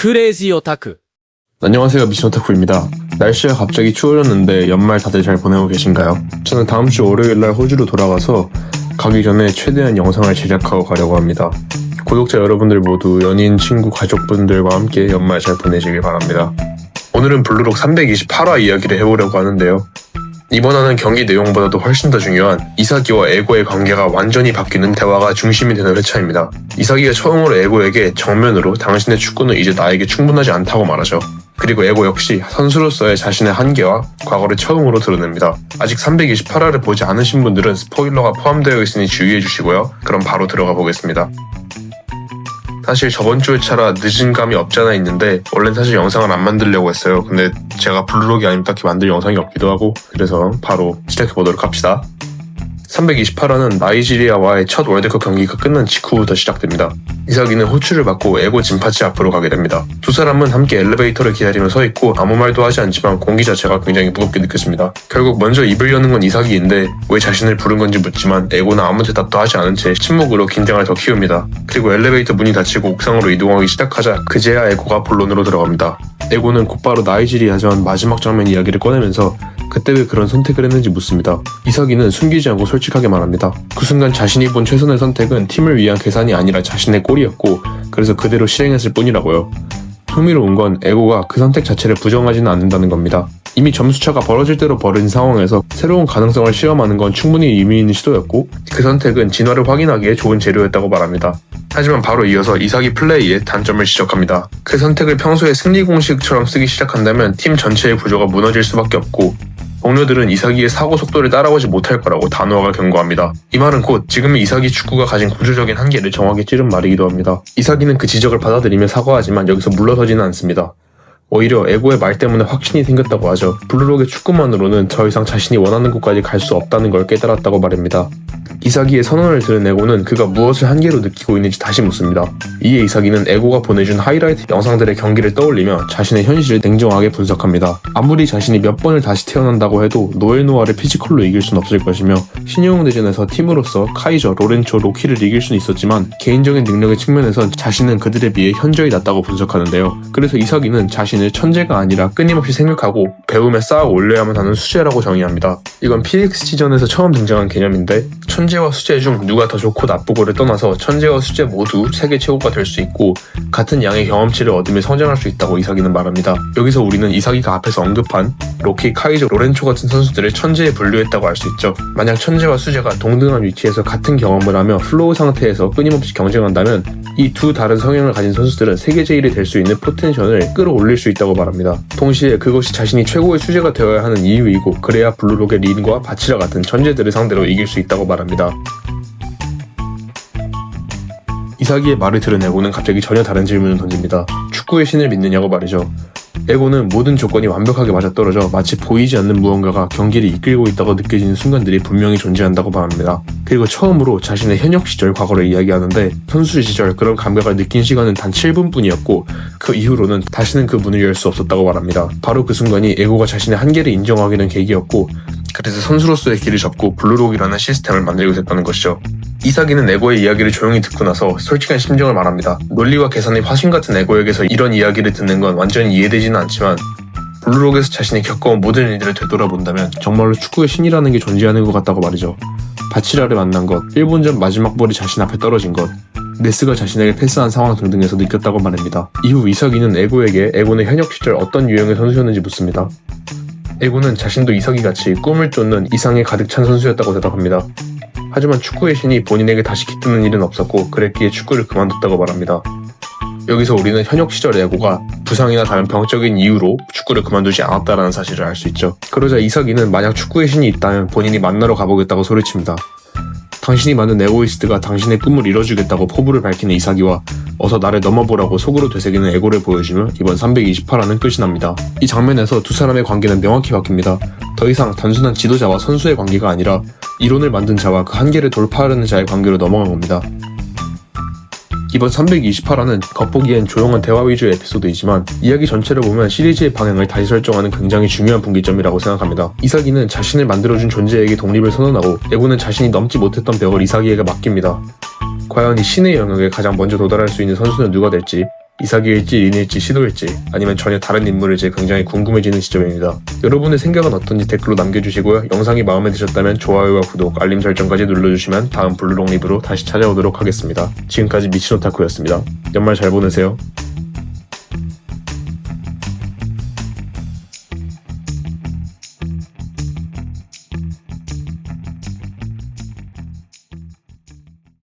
クレイジー 오타쿠. 안녕하세요, 미션 오타쿠입니다. 날씨가 갑자기 추워졌는데 연말 다들 잘 보내고 계신가요? 저는 다음 주 월요일날 호주로 돌아가서 가기 전에 최대한 영상을 제작하고 가려고 합니다. 구독자 여러분들 모두 연인, 친구, 가족분들과 함께 연말 잘 보내시길 바랍니다. 오늘은 블루록 328화 이야기를 해보려고 하는데요. 이번 화는 경기 내용보다도 훨씬 더 중요한 이사기와 에고의 관계가 완전히 바뀌는 대화가 중심이 되는 회차입니다. 이사기가 처음으로 에고에게 정면으로 당신의 축구는 이제 나에게 충분하지 않다고 말하죠. 그리고 에고 역시 선수로서의 자신의 한계와 과거를 처음으로 드러냅니다. 아직 328화를 보지 않으신 분들은 스포일러가 포함되어 있으니 주의해 주시고요. 그럼 바로 들어가 보겠습니다. 사실 저번 주 회차라 늦은 감이 없지 않아 있는데 원래는 사실 영상을 안 만들려고 했어요. 근데 제가 블루록이 아니면 딱히 만들 영상이 없기도 하고 그래서 바로 시작해보도록 합시다. 328화는 나이지리아와의 첫 월드컵 경기가 끝난 직후부터 시작됩니다. 이사기는 호출을 받고 에고 진파치 앞으로 가게 됩니다. 두 사람은 함께 엘리베이터를 기다리며 서 있고 아무 말도 하지 않지만 공기 자체가 굉장히 무겁게 느껴집니다. 결국 먼저 입을 여는 건 이사기인데 왜 자신을 부른 건지 묻지만 에고는 아무 대답도 하지 않은 채 침묵으로 긴장을 더 키웁니다. 그리고 엘리베이터 문이 닫히고 옥상으로 이동하기 시작하자 그제야 에고가 본론으로 들어갑니다. 에고는 곧바로 나이지리아전 마지막 장면 이야기를 꺼내면서 그때 왜 그런 선택을 했는지 묻습니다. 이사기는 숨기지 않고 솔직하게 말합니다. 그 순간 자신이 본 최선의 선택은 팀을 위한 계산이 아니라 자신의 골이었고 그래서 그대로 실행했을 뿐이라고요. 흥미로운 건 에고가 그 선택 자체를 부정하지는 않는다는 겁니다. 이미 점수차가 벌어질 대로 벌어진 상황에서 새로운 가능성을 시험하는 건 충분히 의미 있는 시도였고 그 선택은 진화를 확인하기에 좋은 재료였다고 말합니다. 하지만 바로 이어서 이사기 플레이의 단점을 지적합니다. 그 선택을 평소에 승리 공식처럼 쓰기 시작한다면 팀 전체의 구조가 무너질 수밖에 없고 동료들은 이사기의 사고 속도를 따라오지 못할 거라고 단호하게 경고합니다. 이 말은 곧 지금의 이사기 축구가 가진 구조적인 한계를 정확히 찌른 말이기도 합니다. 이사기는 그 지적을 받아들이며 사과하지만 여기서 물러서지는 않습니다. 오히려 에고의 말 때문에 확신이 생겼다고 하죠. 블루록의 축구만으로는 더 이상 자신이 원하는 곳까지 갈 수 없다는 걸 깨달았다고 말합니다. 이사기의 선언을 들은 에고는 그가 무엇을 한계로 느끼고 있는지 다시 묻습니다. 이에 이사기는 에고가 보내준 하이라이트 영상들의 경기를 떠올리며 자신의 현실을 냉정하게 분석합니다. 아무리 자신이 몇 번을 다시 태어난다고 해도 노엘노아를 피지컬로 이길 순 없을 것이며 신영웅대전에서 팀으로서 카이저, 로렌초, 로키를 이길 수는 있었지만 개인적인 능력의 측면에선 자신은 그들에 비해 현저히 낮다고 분석하는데요. 그래서 이사기는 자신을 천재가 아니라 끊임없이 생각하고 배우며 쌓아 올려야만 하는 수재라고 정의합니다. 이건 PXG전에서 처음 등장한 개념인데 천재와 수재 중 누가 더 좋고 나쁘고를 떠나서 천재와 수재 모두 세계 최고가 될 수 있고 같은 양의 경험치를 얻으며 성장할 수 있다고 이사기는 말합니다. 여기서 우리는 이사기가 앞에서 언급한 로키, 카이저, 로렌초 같은 선수들을 천재에 분류했다고 알 수 있죠. 만약 천재와 수재가 동등한 위치에서 같은 경험을 하며 플로우 상태에서 끊임없이 경쟁한다면 이 두 다른 성향을 가진 선수들은 세계 제일이 될 수 있는 포텐셜을 끌어올릴 수 있다고 말합니다. 동시에 그것이 자신이 최고의 수재가 되어야 하는 이유이고 그래야 블루록의 린과 바치라 같은 천재들을 상대로 이길 수 있다고 말합니다. 이사기의 말을 들은 에고는 갑자기 전혀 다른 질문을 던집니다. 축구의 신을 믿느냐고 말이죠. 에고는 모든 조건이 완벽하게 맞아떨어져 마치 보이지 않는 무언가가 경기를 이끌고 있다고 느껴지는 순간들이 분명히 존재한다고 말합니다. 그리고 처음으로 자신의 현역 시절 과거를 이야기하는데 선수 시절 그런 감각을 느낀 시간은 단 7분뿐이었고 그 이후로는 다시는 그 문을 열 수 없었다고 말합니다. 바로 그 순간이 에고가 자신의 한계를 인정하게 된 계기였고 그래서 선수로서의 길을 접고 블루록이라는 시스템을 만들게 됐다는 것이죠. 이사기는 에고의 이야기를 조용히 듣고 나서 솔직한 심정을 말합니다. 논리와 계산의 화신 같은 에고에게서 이런 이야기를 듣는 건 완전히 이해되지는 않지만 블루록에서 자신이 겪어온 모든 일들을 되돌아본다면 정말로 축구의 신이라는 게 존재하는 것 같다고 말이죠. 바치라를 만난 것, 일본전 마지막 볼이 자신 앞에 떨어진 것, 네스가 자신에게 패스한 상황 등등에서 느꼈다고 말합니다. 이후 이사기는 에고에게 에고는 현역 시절 어떤 유형의 선수였는지 묻습니다. 에고는 자신도 이사기같이 꿈을 쫓는 이상에 가득 찬 선수였다고 대답합니다. 하지만 축구의 신이 본인에게 다시 깃드는 일은 없었고 그랬기에 축구를 그만뒀다고 말합니다. 여기서 우리는 현역 시절 에고가 부상이나 다른 병적인 이유로 축구를 그만두지 않았다는 사실을 알 수 있죠. 그러자 이사기는 만약 축구의 신이 있다면 본인이 만나러 가보겠다고 소리칩니다. 당신이 만든 에고이스트가 당신의 꿈을 이뤄주겠다고 포부를 밝히는 이사기와 어서 나를 넘어보라고 속으로 되새기는 에고를 보여주며 이번 328화는 끝이 납니다. 이 장면에서 두 사람의 관계는 명확히 바뀝니다. 더 이상 단순한 지도자와 선수의 관계가 아니라 이론을 만든 자와 그 한계를 돌파하려는 자의 관계로 넘어간 겁니다. 이번 328화는 겉보기엔 조용한 대화 위주의 에피소드이지만 이야기 전체를 보면 시리즈의 방향을 다시 설정하는 굉장히 중요한 분기점이라고 생각합니다. 이사기는 자신을 만들어준 존재에게 독립을 선언하고 에고는 자신이 넘지 못했던 벽을 이사기에게 맡깁니다. 과연 이 신의 영역에 가장 먼저 도달할 수 있는 선수는 누가 될지 이삭일지, 린일지, 시도일지, 아니면 전혀 다른 인물일지 굉장히 궁금해지는 시점입니다. 여러분의 생각은 어떤지 댓글로 남겨주시고요. 영상이 마음에 드셨다면 좋아요와 구독, 알림 설정까지 눌러주시면 다음 블루롱 리뷰로 다시 찾아오도록 하겠습니다. 지금까지 미친 오타쿠였습니다. 연말 잘 보내세요.